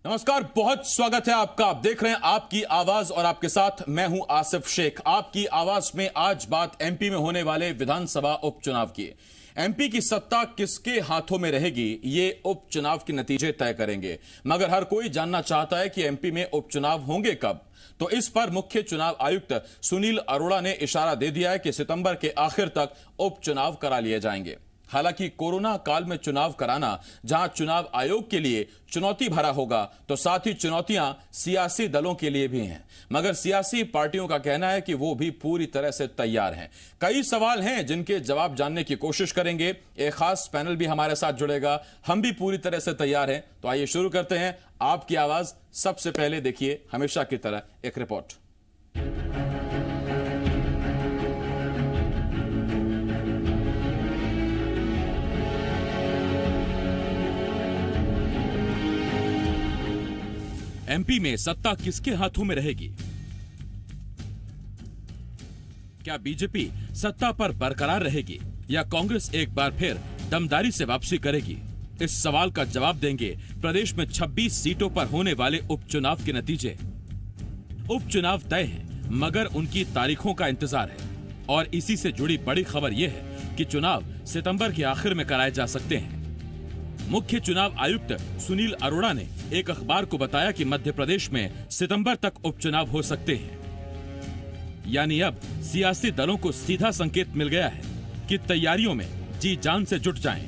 नमस्कार, बहुत स्वागत है आपका। आप देख रहे हैं आपकी आवाज और आपके साथ मैं हूं आसिफ शेख। आपकी आवाज में आज बात एमपी में होने वाले विधानसभा उपचुनाव की। एमपी की सत्ता किसके हाथों में रहेगी, ये उपचुनाव के नतीजे तय करेंगे। मगर हर कोई जानना चाहता है कि एमपी में उपचुनाव होंगे कब। तो इस पर मुख्य चुनाव आयुक्त सुनील अरोड़ा ने इशारा दे दिया है कि सितंबर के आखिर तक उपचुनाव करा लिए जाएंगे। हालांकि कोरोना काल में चुनाव कराना जहां चुनाव आयोग के लिए चुनौती भरा होगा, तो साथ ही चुनौतियां सियासी दलों के लिए भी हैं। मगर सियासी पार्टियों का कहना है कि वो भी पूरी तरह से तैयार हैं। कई सवाल हैं जिनके जवाब जानने की कोशिश करेंगे। एक खास पैनल भी हमारे साथ जुड़ेगा। हम भी पूरी तरह से तैयार हैं। तो आइए शुरू करते हैं आपकी आवाज। सबसे पहले देखिए हमेशा की तरह एक रिपोर्ट। एमपी में सत्ता किसके हाथों में रहेगी? क्या बीजेपी सत्ता पर बरकरार रहेगी या कांग्रेस एक बार फिर दमदारी से वापसी करेगी? इस सवाल का जवाब देंगे प्रदेश में 26 सीटों पर होने वाले उपचुनाव के नतीजे। उपचुनाव तय हैं, मगर उनकी तारीखों का इंतजार है। और इसी से जुड़ी बड़ी खबर यह है कि चुनाव सितंबर के आखिर में कराए जा सकते हैं। मुख्य चुनाव आयुक्त सुनील अरोड़ा ने एक अखबार को बताया कि मध्य प्रदेश में सितंबर तक उपचुनाव हो सकते हैं। यानी अब सियासी दलों को सीधा संकेत मिल गया है कि तैयारियों में जी जान से जुट जाएं।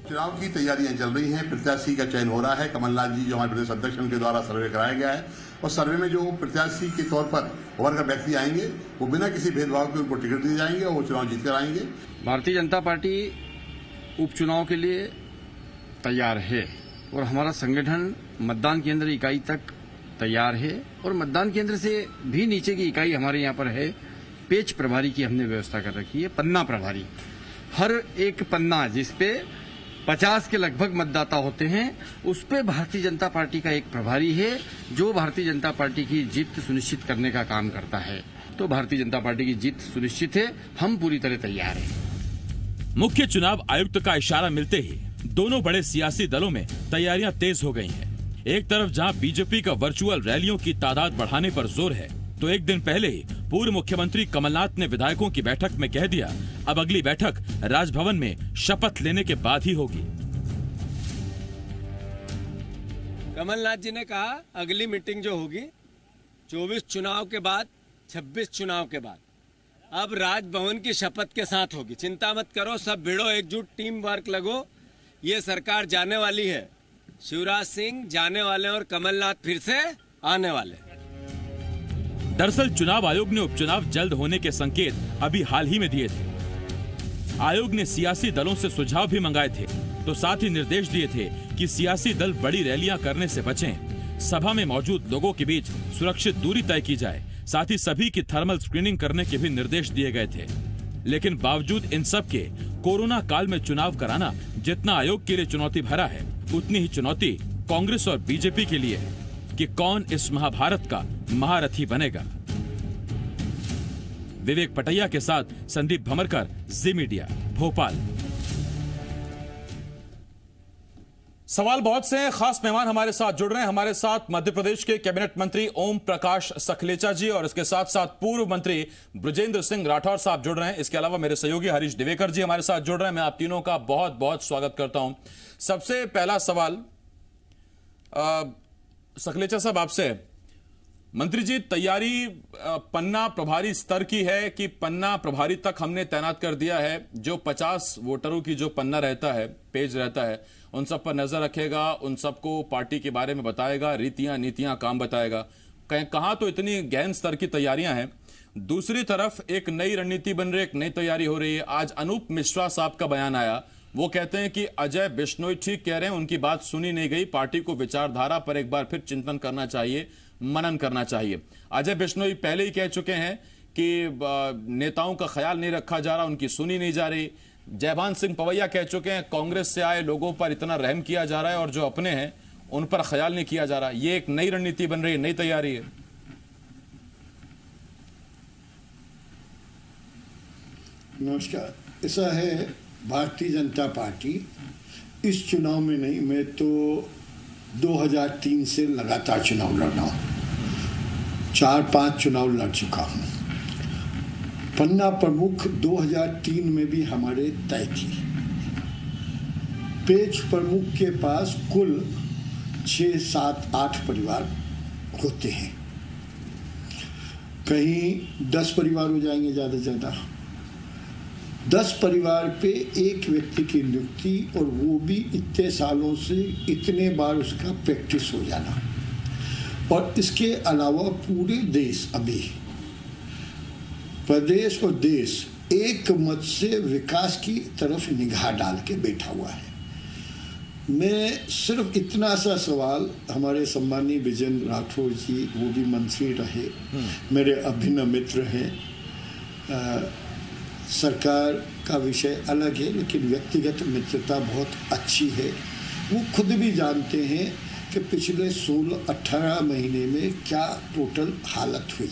चुनाव की तैयारियां चल रही हैं, प्रत्याशी का चयन हो रहा है। कमलनाथ जी जो हमारे प्रदेश अध्यक्ष, उनके द्वारा सर्वे कराया गया है और सर्वे में जो प्रत्याशी के तौर पर उभर कर व्यक्ति आएंगे वो बिना किसी भेदभाव के उनको टिकट दिए जाएंगे और वो चुनाव जीत कर आएंगे। भारतीय जनता पार्टी उपचुनाव के लिए तैयार है और हमारा संगठन मतदान केंद्र इकाई तक तैयार है और मतदान केंद्र से भी नीचे की इकाई हमारे यहाँ पर है। पेज प्रभारी की हमने व्यवस्था कर रखी है, पन्ना प्रभारी। हर एक पन्ना जिसपे 50 के लगभग मतदाता होते हैं, उस पे भारतीय जनता पार्टी का एक प्रभारी है जो भारतीय जनता पार्टी की जीत सुनिश्चित करने का काम करता है। तो भारतीय जनता पार्टी की जीत सुनिश्चित है, हम पूरी तरह तैयार हैं। मुख्य चुनाव आयुक्त का इशारा मिलते ही दोनों बड़े सियासी दलों में तैयारियां तेज हो गई हैं। एक तरफ जहां बीजेपी का वर्चुअल रैलियों की तादाद बढ़ाने पर जोर है, तो एक दिन पहले ही पूर्व मुख्यमंत्री कमलनाथ ने विधायकों की बैठक में कह दिया, अब अगली बैठक राजभवन में शपथ लेने के बाद ही होगी। कमलनाथ जी ने कहा अगली मीटिंग जो होगी 24 चुनाव के बाद, 26 चुनाव के बाद, अब राजभवन की शपथ के साथ होगी। चिंता मत करो, सब भिड़ो, एकजुट, टीम वर्क लगो। ये सरकार जाने वाली है। शिवराज सिंह जाने वाले और कमलनाथ फिर से आने वाले। दरअसल चुनाव आयोग ने उपचुनाव जल्द होने के संकेत अभी हाल ही में दिए थे। आयोग ने सियासी दलों से सुझाव भी मंगाए थे, तो साथ ही निर्देश दिए थे कि सियासी दल बड़ी रैलियां करने से बचें। सभा में मौजूद लोगों के बीच सुरक्षित दूरी तय की जाए। साथ ही सभी की थर्मल स्क्रीनिंग करने के भी निर्देश दिए गए थे। लेकिन बावजूद इन सब के कोरोना काल में चुनाव कराना जितना आयोग के लिए चुनौती भरा है, उतनी ही चुनौती कांग्रेस और बीजेपी के लिए है कि कौन इस महाभारत का महारथी बनेगा। विवेक पटैया के साथ संदीप भमरकर, जी मीडिया, भोपाल। सवाल बहुत से हैं। खास मेहमान हमारे साथ जुड़ रहे हैं। हमारे साथ मध्य प्रदेश के कैबिनेट मंत्री ओम प्रकाश सखलेचा जी और इसके साथ साथ पूर्व मंत्री बृजेंद्र सिंह राठौर साहब जुड़ रहे हैं। इसके अलावा मेरे सहयोगी हरीश दिवेकर जी हमारे साथ जुड़ रहे हैं। मैं आप तीनों का बहुत बहुत स्वागत करता हूं। सबसे पहला सवाल सखलेचा साहब आपसे। मंत्री जी, तैयारी पन्ना प्रभारी स्तर की है कि पन्ना प्रभारी तक हमने तैनात कर दिया है? जो 50 वोटरों की जो पन्ना रहता है, पेज रहता है, उन सब पर नजर रखेगा, उन सबको पार्टी के बारे में बताएगा, रीतियां नीतियां काम बताएगा। कहां तो इतनी गहन स्तर की तैयारियां हैं। दूसरी तरफ एक नई रणनीति बन रही है, एक नई तैयारी हो रही है। आज अनूप मिश्रा साहब का बयान आया, वो कहते हैं कि अजय बिश्नोई ठीक कह रहे हैं, उनकी बात सुनी नहीं गई, पार्टी को विचारधारा पर एक बार फिर चिंतन करना चाहिए, मनन करना चाहिए। अजय बिश्नोई पहले ही कह चुके हैं कि नेताओं का ख्याल नहीं रखा जा रहा, उनकी सुनी नहीं जा रही। जयभान सिंह पवैया कह चुके हैं कांग्रेस से आए लोगों पर इतना रहम किया जा रहा है और जो अपने हैं उन पर ख्याल नहीं किया जा रहा। ये एक नई रणनीति बन रही है, नई तैयारी है। नमस्कार। ऐसा है भारतीय जनता पार्टी इस चुनाव में नहीं, मैं तो 2003 से लगातार चुनाव लड़ रहा हूँ, 4-5 चुनाव लड़ चुका हूँ। पन्ना प्रमुख 2003 में भी हमारे तय थी। पेज प्रमुख के पास कुल 6, 7, 8 परिवार होते हैं, कहीं 10 परिवार हो जाएंगे ज़्यादा से ज़्यादा। 10 परिवार पे एक व्यक्ति की नियुक्ति, और वो भी इतने सालों से इतने बार उसका प्रैक्टिस हो जाना। और इसके अलावा पूरे देश, अभी प्रदेश और देश एक मत से विकास की तरफ निगाह डाल के बैठा हुआ है। मैं सिर्फ इतना सा सवाल, हमारे सम्मानीय विजेंद्र राठौर जी, वो भी मंत्री रहे, मेरे अभिन्न मित्र हैं, सरकार का विषय अलग है लेकिन व्यक्तिगत मित्रता बहुत अच्छी है। वो खुद भी जानते हैं कि पिछले 16-18 महीने में क्या टोटल हालत हुई।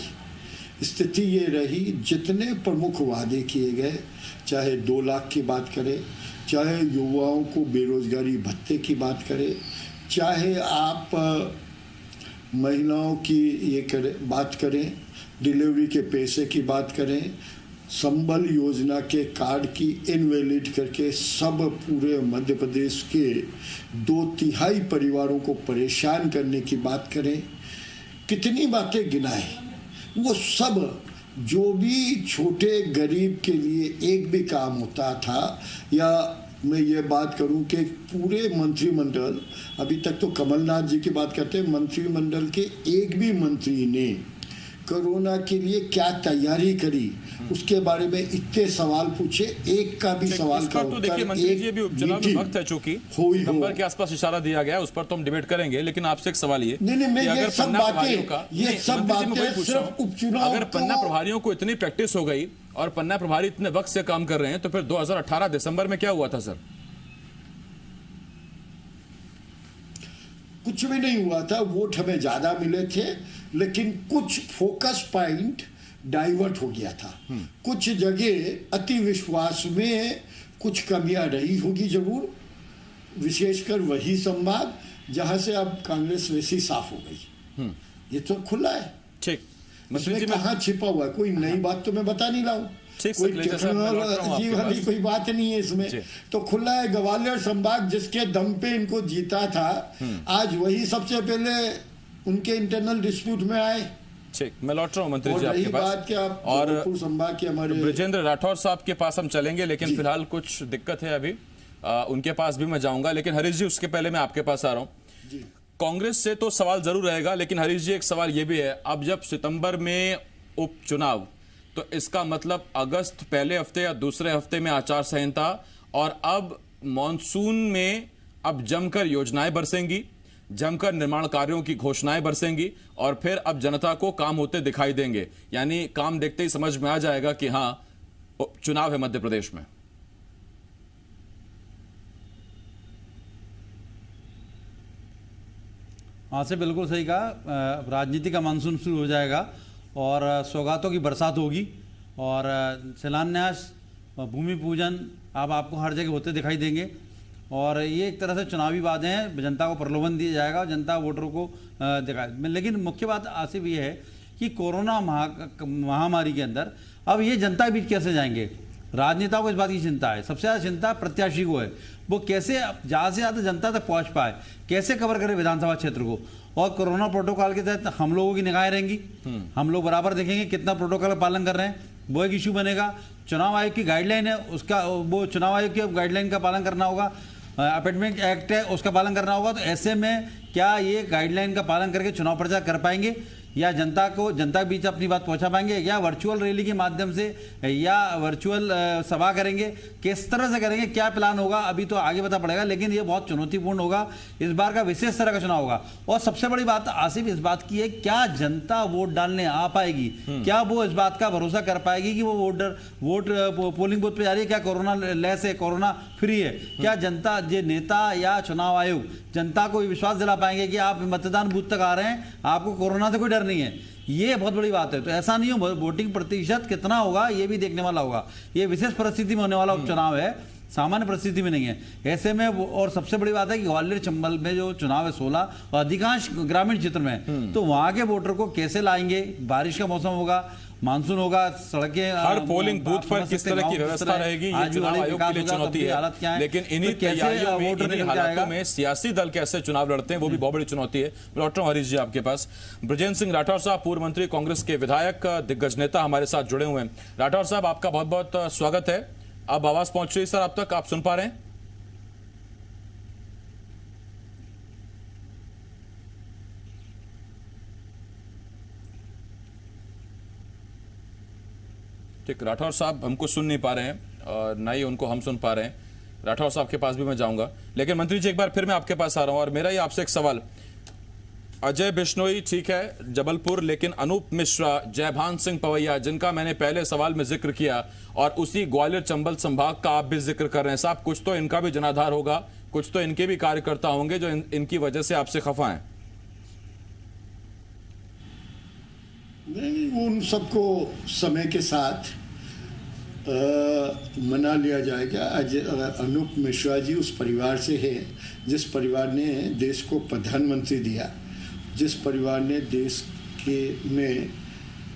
स्थिति ये रही, जितने प्रमुख वादे किए गए, चाहे 2 लाख की बात करें, चाहे युवाओं को बेरोजगारी भत्ते की बात करें, चाहे आप महिलाओं की बात करें, डिलीवरी के पैसे की बात करें, संबल योजना के कार्ड की इनवैलिड करके सब पूरे मध्य प्रदेश के 2/3 परिवारों को परेशान करने की बात करें, कितनी बातें गिनाएं। वो सब जो भी छोटे गरीब के लिए एक भी काम होता था, या मैं ये बात करूं कि पूरे मंत्रिमंडल, अभी तक तो कमलनाथ जी की बात करते हैं, मंत्रिमंडल के एक भी मंत्री ने कोरोना के लिए क्या तैयारी करी उसके बारे में इतने सवाल पूछे, एक का भी सवाल का उत्तर, तो देखिए मंत्री जी, अभी उपचुनाव में वक्त है, चूंकि नंबर के आसपास इशारा दिया गया है, उस पर तो हम डिबेट करेंगे, लेकिन आपसे एक सवाल ये, ये सब बातें सिर्फ उपचुनाव, अगर पन्ना प्रभारियों को इतनी प्रैक्टिस हो गई और पन्ना प्रभारी इतने वक्त से काम कर रहे हैं, तो फिर 2018 दिसंबर में क्या हुआ था सर? कुछ भी नहीं हुआ था, वोट हमें ज्यादा मिले थे, लेकिन कुछ फोकस पॉइंट डाइवर्ट हो गया था। कुछ जगह अति विश्वास में कुछ कमियां रही होगी जरूर, विशेषकर वही संभाग जहां से अब कांग्रेस वैसी साफ हो गई। ये तो खुला है, ठीक, इसमें कहाँ छिपा हुआ है? कोई नई बात तो मैं बता नहीं रहा हूँ, कोई टेक्नोलॉजी वाली कोई बात नहीं है इसमें, तो खुला है। ग्वालियर संभाग जिसके दम पे इनको जीता था, आज वही सबसे पहले उनके इंटरनल डिस्प्यूट में आए। ठीक, मैं लौट रहा हूँ मंत्री जी आपके पास, और संभाग के हमारे ब्रजेंद्र राठौर साहब के पास हम चलेंगे, लेकिन फिलहाल कुछ दिक्कत है अभी, उनके पास भी मैं जाऊंगा, लेकिन हरीश जी उसके पहले मैं आपके पास आ रहा हूँ। कांग्रेस से तो सवाल जरूर रहेगा, लेकिन हरीश जी एक सवाल ये भी है, अब जब सितंबर में उपचुनाव, तो इसका मतलब अगस्त पहले हफ्ते या दूसरे हफ्ते में आचार संहिता, और अब मॉनसून में अब जमकर योजनाएं बरसेंगी, जमकर निर्माण कार्यों की घोषणाएं बरसेंगी, और फिर अब जनता को काम होते दिखाई देंगे, यानी काम देखते ही समझ में आ जाएगा कि हां चुनाव है मध्य प्रदेश में। हाँ से बिल्कुल सही कहा, राजनीति का मानसून शुरू हो जाएगा और सौगातों की बरसात होगी, और शिलान्यास, भूमि पूजन अब आपको हर जगह होते दिखाई देंगे, और ये एक तरह से चुनावी वादे हैं, जनता को प्रलोभन दिया जाएगा और जनता वोटरों को दिखाए। लेकिन मुख्य बात आसिफ ये है कि कोरोना महामारी के अंदर अब ये जनता बीच कैसे जाएंगे, राजनेताओं को इस बात की चिंता है, सबसे ज़्यादा चिंता प्रत्याशी को है, वो कैसे ज़्यादा से ज़्यादा जनता तक पहुंच पाए, कैसे कवर करे विधानसभा क्षेत्र को। और कोरोना प्रोटोकॉल के तहत हम लोगों की निगाहें रहेंगी, हम लोग बराबर देखेंगे कितना प्रोटोकॉल का पालन कर रहे हैं, वो एक इशू बनेगा। चुनाव आयोग की गाइडलाइन है, उसका वो चुनाव आयोग की गाइडलाइन का पालन करना होगा, अपॉइंटमेंट एक्ट है उसका पालन करना होगा। तो ऐसे में क्या ये गाइडलाइन का पालन करके चुनाव प्रचार कर पाएंगे, या जनता के बीच अपनी बात पहुंचा पाएंगे, या वर्चुअल रैली के माध्यम से या वर्चुअल सभा करेंगे, किस तरह से करेंगे, क्या प्लान होगा अभी तो आगे पता पड़ेगा, लेकिन ये बहुत चुनौतीपूर्ण होगा, इस बार का विशेष तरह का चुनाव होगा। और सबसे बड़ी बात आसिफ इस बात की है, क्या जनता वोट डालने आ पाएगी, क्या वो इस बात का भरोसा कर पाएगी कि वो वोट पोलिंग बूथ पे जा रही है, क्या कोरोना लेस है, कोरोना फ्री है, क्या जनता ये नेता या चुनाव आयोग जनता को विश्वास दिला पाएंगे कि आप मतदान बूथ तक आ रहे हैं, आपको कोरोना से कोई डर नहीं है। ये बहुत बड़ी बात है। तो ऐसा नहीं हो, वोटिंग प्रतिशत कितना होगा ये भी देखने वाला होगा, ये विशेष परिस्थिति में होने वाला उपचुनाव है, सामान्य परिस्थिति में नहीं है। ऐसे में और सबसे बड़ी बात है कि ग्वालियर चंबल में जो चुनाव है 16 और अधिकांश ग्रामीण क्षेत्र में, तो वहां के वोटर को कैसे लाएंगे? बारिश का मौसम होगा, मानसून होगा, सड़कें, हर पोलिंग बूथ पर किस तरह की व्यवस्था रहेगी, ये चुनाव आयोग के लिए चुनौती है। लेकिन इन्हीं तैयारियों में, इन्हीं हालातों में सियासी दल कैसे चुनाव लड़ते हैं वो भी बहुत बड़ी चुनौती है। डॉक्टर हरीश जी आपके पास। ब्रजेंद्र सिंह राठौर साहब, पूर्व मंत्री, कांग्रेस के विधायक, दिग्गज नेता हमारे साथ जुड़े हुए हैं। राठौर साहब, आपका बहुत बहुत स्वागत है। अब आवाज पहुंच रही है सर आप तक, आप सुन पा रहे हैं? ठीक, राठौर साहब हमको सुन नहीं पा रहे हैं और ना ही उनको हम सुन पा रहे हैं। राठौर साहब के पास भी मैं जाऊंगा, लेकिन मंत्री जी एक बार फिर मैं आपके पास आ रहा हूं और मेरा ही आपसे एक सवाल। अजय बिश्नोई ठीक है जबलपुर, लेकिन अनूप मिश्रा, जयभान सिंह पवैया, जिनका मैंने पहले सवाल में जिक्र किया, और उसी ग्वालियर चंबल संभाग का आप भी जिक्र कर रहे हैं साहब, कुछ तो इनका भी जनाधार होगा, कुछ तो इनके भी कार्यकर्ता होंगे जो इनकी वजह से आपसे खफा हैं। नहीं, उन सबको समय के साथ मना लिया जाएगा। अनूप मिश्रा जी उस परिवार से है जिस परिवार ने देश को प्रधानमंत्री दिया, जिस परिवार ने देश के में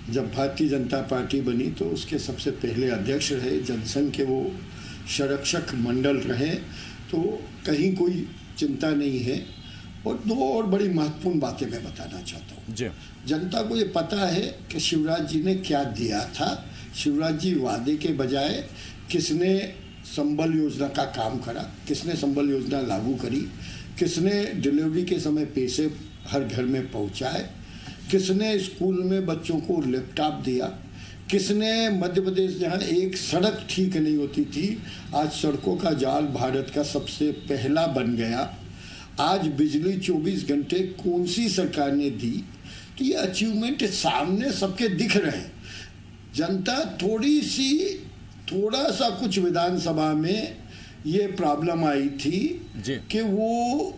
जब भारतीय जनता पार्टी बनी तो उसके सबसे पहले अध्यक्ष रहे, जनसंघ के वो संरक्षक मंडल रहे, तो कहीं कोई चिंता नहीं है। और दो और बड़ी महत्वपूर्ण बातें मैं बताना चाहता हूँ। जनता को ये पता है कि शिवराज जी ने क्या दिया था। शिवराज जी वादे के बजाय किसने संबल योजना का काम करा, किसने संबल योजना लागू करी, किसने डिलीवरी के समय पैसे हर घर में पहुंचाए, किसने स्कूल में बच्चों को लैपटॉप दिया, किसने मध्य प्रदेश जहाँ एक सड़क ठीक नहीं होती थी, आज सड़कों का जाल भारत का सबसे पहला बन गया। आज बिजली 24 घंटे कौन सी सरकार ने दी। तो ये अचीवमेंट सामने सबके दिख रहे हैं। जनता थोड़ा सा कुछ विधानसभा में ये प्रॉब्लम आई थी कि वो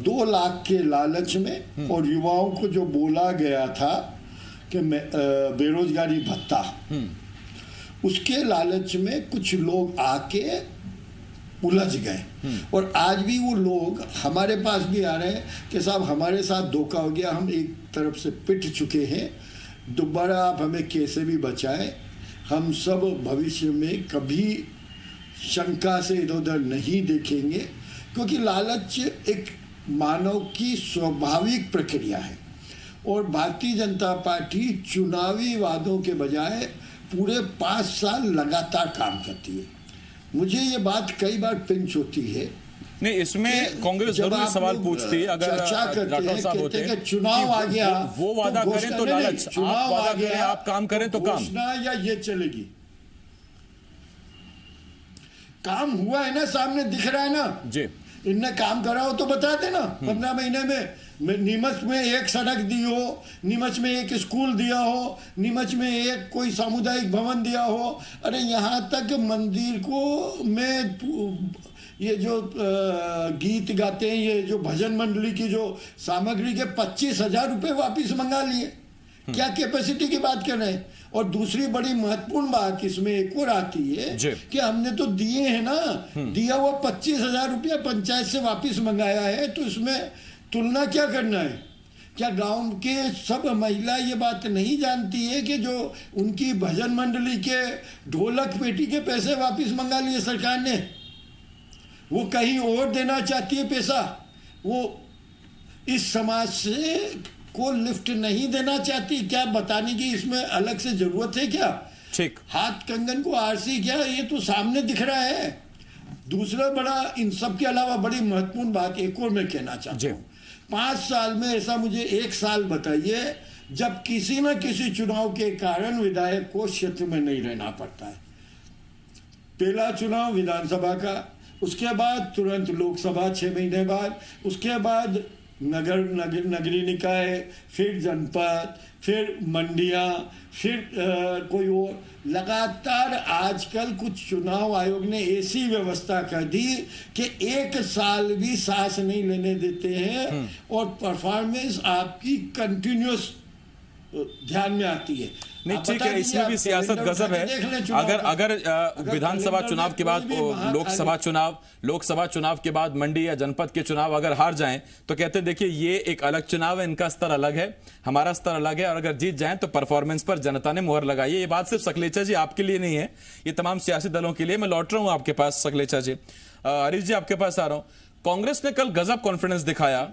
2 लाख के लालच में और युवाओं को जो बोला गया था कि बेरोजगारी भत्ता, उसके लालच में कुछ लोग आके उलझ गए। और आज भी वो लोग हमारे पास भी आ रहे हैं कि साहब हमारे साथ धोखा हो गया, हम एक तरफ से पिट चुके हैं, दोबारा आप हमें कैसे भी बचाएं। हम सब भविष्य में कभी शंका से इधर उधर नहीं देखेंगे, क्योंकि लालच एक मानव की स्वाभाविक प्रक्रिया है। और भारतीय जनता पार्टी चुनावी वादों के बजाय पूरे 5 साल लगातार काम करती है। मुझे ये बात कई बार पिंच होती है। नहीं, इसमें कांग्रेस जरूर सवाल पूछती है, अगर राठौर साहब होते हैं चुनाव आ गया वो वादा करें तो लालच, आप वादा करें, आप काम करें तो काम, या ये चलेगी। काम हुआ है ना, सामने दिख रहा है ना जी। इनने काम करा हो तो बता देना। 15 महीने में नीमच में एक सड़क दी हो, नीमच में एक स्कूल दिया हो, नीमच में एक कोई सामुदायिक भवन दिया हो। अरे यहाँ तक मंदिर को में ये जो गीत गाते हैं, ये जो भजन मंडली की जो सामग्री के 25,000 रुपये वापिस मंगा लिए। क्या कैपेसिटी की बात कर रहे हैं। और दूसरी बड़ी महत्वपूर्ण बात इसमें एक और आती है कि हमने तो दिए हैं ना, दिया हुआ 25,000 रुपया पंचायत से वापस मंगाया है, तो इसमें तुलना क्या करना है। क्या गांव के सब महिला ये बात नहीं जानती है कि जो उनकी भजन मंडली के ढोलक पेटी के पैसे वापस मंगा लिए सरकार ने, वो कहीं और देना चाहती है पैसा, वो इस समाज से को लिफ्ट नहीं देना चाहती। क्या बताने की इसमें अलग से जरूरत है क्या? ठीक, हाथ कंगन को आरसी क्या, ये तो सामने दिख रहा है। दूसरा बड़ा, इन सब के अलावा बड़ी महत्वपूर्ण बात एक और मैं कहना चाहता हूँ। 5 साल में ऐसा मुझे एक साल बताइए जब किसी न किसी चुनाव के कारण विधायक को क्षेत्र में नहीं रहना पड़ता है। पहला चुनाव विधानसभा का, उसके बाद तुरंत लोकसभा 6 महीने बाद, उसके बाद नगरीय निकाय, फिर जनपद, फिर मंडियां, फिर कोई और। लगातार आजकल कुछ चुनाव आयोग ने ऐसी व्यवस्था कर दी कि 1 साल भी सांस नहीं लेने देते हैं और परफॉर्मेंस आपकी कंटिन्यूस ध्यान में आती है। नहीं आप ठीक बता है, दीजिए, इसमें भी आप सियासत कैलेंडर गजब उठा है। के देख लें चुनाव अगर का। अगर विधानसभा कैलेंडर चुनाव के बाद कोई भी लोकसभा चुनाव के बाद मंडी या जनपद के चुनाव अगर हार जाएं तो कहते हैं देखिए ये एक अलग चुनाव है, इनका स्तर अलग है, हमारा स्तर अलग है, और अगर जीत जाएं तो परफॉर्मेंस पर जनता ने मुहर लगाई है। ये बात सिर्फ सकलेचा जी आपके लिए नहीं है, ये तमाम सियासी दलों के लिए। मैं लौट रहा हूं आपके पास सकलेचा जी। हरीश जी आपके पास आ रहा हूं। कांग्रेस ने कल गजब कॉन्फिडेंस दिखाया,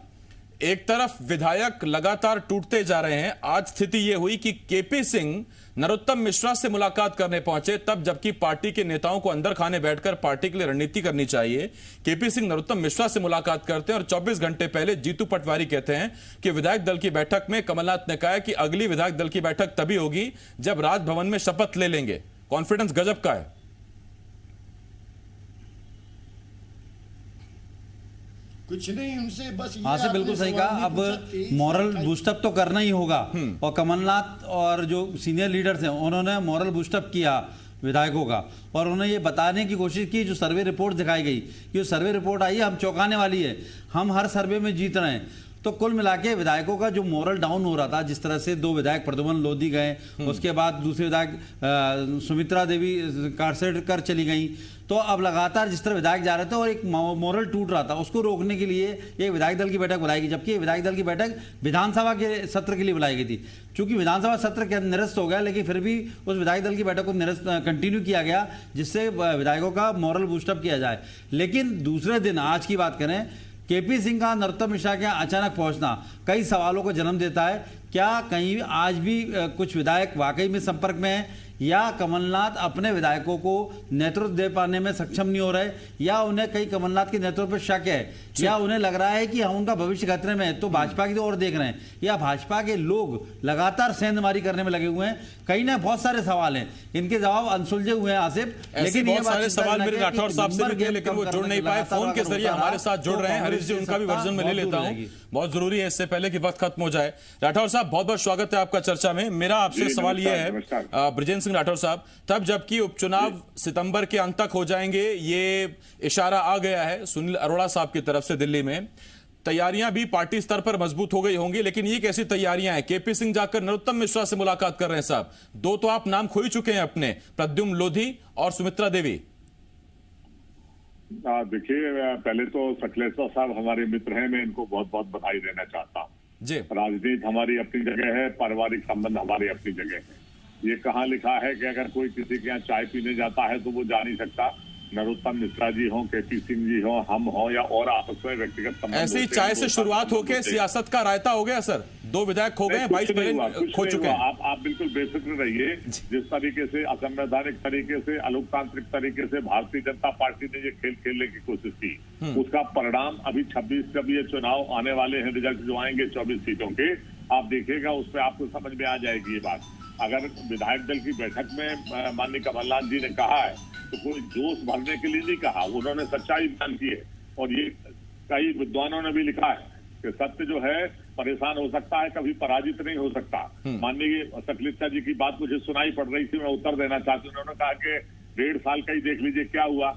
एक तरफ विधायक लगातार टूटते जा रहे हैं। आज स्थिति यह हुई कि केपी सिंह नरोत्तम मिश्रा से मुलाकात करने पहुंचे, तब जबकि पार्टी के नेताओं को अंदर खाने बैठकर पार्टी के लिए रणनीति करनी चाहिए, केपी सिंह नरोत्तम मिश्रा से मुलाकात करते हैं और 24 घंटे पहले जीतू पटवारी कहते हैं कि विधायक दल की बैठक में कमलनाथ ने कहा कि अगली विधायक दल की बैठक तभी होगी जब राजभवन में शपथ ले लेंगे। कॉन्फिडेंस गजब का है। कुछ नहीं उनसे बस ये हाँ से बिल्कुल आपने सही सवाल कहा। नहीं अब पूछा, मॉरल बूस्टअप तो करना ही होगा, और कमलनाथ और जो सीनियर लीडर्स हैं उन्होंने मॉरल बूस्टअप किया विधायकों का, और उन्होंने ये बताने की कोशिश की, जो सर्वे रिपोर्ट दिखाई गई कि जो सर्वे रिपोर्ट आई है हम चौंकाने वाली है, हम हर सर्वे में जीत रहे हैं। तो कुल मिला के विधायकों का जो मोरल डाउन हो रहा था, जिस तरह से 2 विधायक प्रद्युमन लोधी गए, उसके बाद दूसरे विधायक सुमित्रा देवी कारसेट कर चली गई, तो अब लगातार जिस तरह विधायक जा रहे थे और एक मोरल टूट रहा था, उसको रोकने के लिए एक विधायक दल की बैठक बुलाई गई, जबकि विधायक दल की बैठक विधानसभा के सत्र के लिए बुलाई गई थी। चूंकि विधानसभा सत्र के निरस्त हो गया, लेकिन फिर भी उस विधायक दल की बैठक को निरस्त कंटिन्यू किया गया, जिससे विधायकों का मोरल बूस्टअप किया जाए। लेकिन दूसरे दिन आज की बात करें, केपी सिंह का नरोत्तम मिश्रा के अचानक पहुंचना कई सवालों को जन्म देता है। क्या कहीं आज भी कुछ विधायक वाकई में संपर्क में हैं, या कमलनाथ अपने विधायकों को नेतृत्व दे पाने में सक्षम नहीं हो रहे, या उन्हें कई कमलनाथ के नेतृत्व पर शक है, या उन्हें लग रहा है कि हम उनका भविष्य खतरे में है तो भाजपा की ओर देख रहे हैं, या भाजपा के लोग लगातार सेंधमारी करने में लगे हुए हैं। कई ना बहुत सारे सवाल हैं, इनके जवाब अनसुलझे हुए हैं आसिफ। लेकिन बहुत सारे सवाल मेरे राठौर साहब से भी थे, लेकिन वो जुड़ नहीं पाए, फोन के जरिए हमारे साथ जुड़ रहे हैं। हरीश जी उनका भी वर्जन में ले लेता हूं, बहुत जरूरी है इससे पहले कि वक्त खत्म हो जाए। राठौर साहब बहुत बहुत स्वागत है आपका चर्चा में। मेरा आपसे सवाल यह है ब्रजेंद्र सिंह राठौर साहब, तब जबकि उपचुनाव सितंबर के अंत तक हो जाएंगे, ये इशारा आ गया है सुनील अरोड़ा साहब की तरफ से, दिल्ली में तैयारियां भी पार्टी स्तर पर मजबूत हो गई होंगी, लेकिन ये कैसी तैयारियां हैं? केपी सिंह जाकर नरोत्तम मिश्रा से मुलाकात कर रहे हैं साहब, 2 तो आप नाम खो ही चुके हैं अपने, प्रद्युम्न लोधी और सुमित्रा देवी। देखिए, पहले तो सकलेचा साहब हमारे मित्र हैं, मैं इनको बहुत बहुत बधाई देना चाहता हूँ जी। राजनीति हमारी अपनी जगह है, पारिवारिक संबंध हमारी अपनी जगह है। ये कहाँ लिखा है कि अगर कोई किसी के यहाँ चाय पीने जाता है तो वो जा नहीं सकता, नरोत्तम मिश्रा जी हो, केपी सिंह जी हो, हम हो, या और आपस में व्यक्तिगत संबंध। ऐसे ही चाय से शुरुआत होकर सियासत का रायता हो गया सर, 2 विधायक खो गए, 22 खो चुके हैं। आप बिल्कुल बेफिक्र रहिए। जिस तरीके से असंवैधानिक तरीके से, अलोकतांत्रिक तरीके से भारतीय जनता पार्टी ने ये खेल खेलने की कोशिश की, उसका परिणाम अभी 26 जब ये चुनाव आने वाले हैं, रिजल्ट जो आएंगे 24 सीटों के, आप देखिएगा, उस पर आपको समझ में आ जाएगी ये बात। अगर विधायक दल की बैठक में माननीय कमलनाथ जी ने कहा है तो कोई जोश भरने के लिए नहीं कहा, उन्होंने सच्चाई बयान की है। और ये कई विद्वानों ने भी लिखा है कि सत्य जो है परेशान हो सकता है, कभी पराजित नहीं हो सकता। माननीय सकलेचा जी की बात मुझे सुनाई पड़ रही थी, मैं उत्तर देना चाहती हूँ। उन्होंने कहा कि 1.5 साल का ही देख लीजिए क्या हुआ।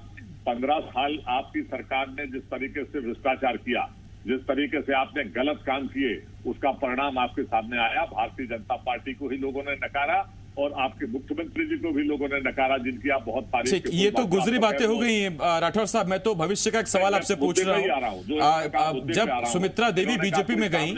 15 साल आपकी सरकार ने जिस तरीके से भ्रष्टाचार किया, जिस तरीके से आपने गलत काम किए, उसका परिणाम आपके सामने आया। भारतीय जनता पार्टी को ही लोगों ने नकारा और आपके मुख्यमंत्री जी को भी लोगों ने नकारा, जिनकी आप बहुत तारीफ। ये तो गुजरी बातें हो गई राठौर साहब, मैं तो भविष्य का एक सवाल आपसे पूछ रहा हूँ। जब सुमित्रा देवी बीजेपी में गई,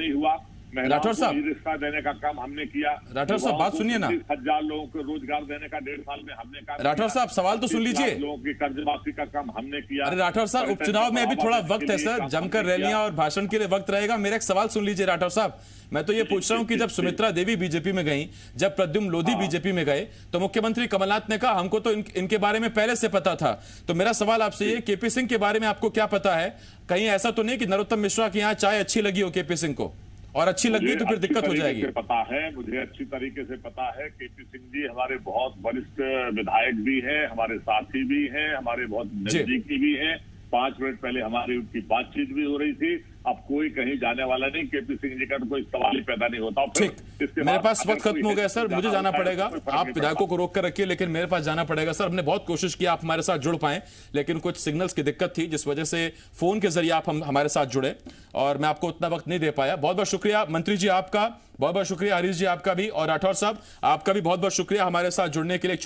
राठौर साहब रिश्ता देने का काम हमने किया। राठौर साहब बात सुनिए ना, 10,000 लोगों को रोजगार देने का 1.5 साल में हमने काम। राठौर साहब सवाल तो सुन लीजिए, लोगों की कर्ज माफी का काम हमने किया। अरे राठौर साहब उपचुनाव में अभी थोड़ा वक्त है सर, जमकर रैलियां और भाषण के लिए वक्त रहेगा। मेरा एक सवाल सुन लीजिए राठौर साहब, मैं तो ये पूछ रहा हूं कि जब सुमित्रा देवी बीजेपी में गई, जब प्रद्युम्न लोधी बीजेपी में गए, तो मुख्यमंत्री कमलनाथ ने कहा हमको तो इनके बारे में पहले से पता था। तो मेरा सवाल आपसे ये, केपी सिंह के बारे में आपको क्या पता है? कहीं ऐसा तो नहीं कि नरोत्तम मिश्रा की यहाँ चाय अच्छी लगी हो केपी सिंह को, और अच्छी लगी तो फिर दिक्कत हो जाएगी? पता है, मुझे अच्छी तरीके से पता है। केपी सिंह जी हमारे बहुत वरिष्ठ विधायक भी हैं, हमारे साथी भी हैं, हमारे बहुत नजदीकी भी हैं। 5 मिनट पहले हमारी उनकी बातचीत भी हो रही थी। अब कोई कहीं जाने वाला नहीं। केपी सिंह जी का तो कोई सवाल ही पैदा नहीं होता। ठीक, मेरे पास वक्त खत्म हो गया सर, मुझे जाना पड़ेगा। आप विधायकों को रोक कर रखिए, लेकिन मेरे पास जाना पड़ेगा सर। हमने बहुत कोशिश की आप हमारे साथ जुड़ पाए, लेकिन कुछ सिग्नल्स की दिक्कत थी, जिस वजह से फोन के जरिए आप हमारे साथ जुड़े और मैं आपको उतना वक्त नहीं दे पाया। बहुत बहुत शुक्रिया मंत्री जी आपका, बहुत बहुत शुक्रिया हरीश जी आपका भी, और राठौर साहब आपका भी बहुत बहुत शुक्रिया हमारे साथ जुड़ने के लिए।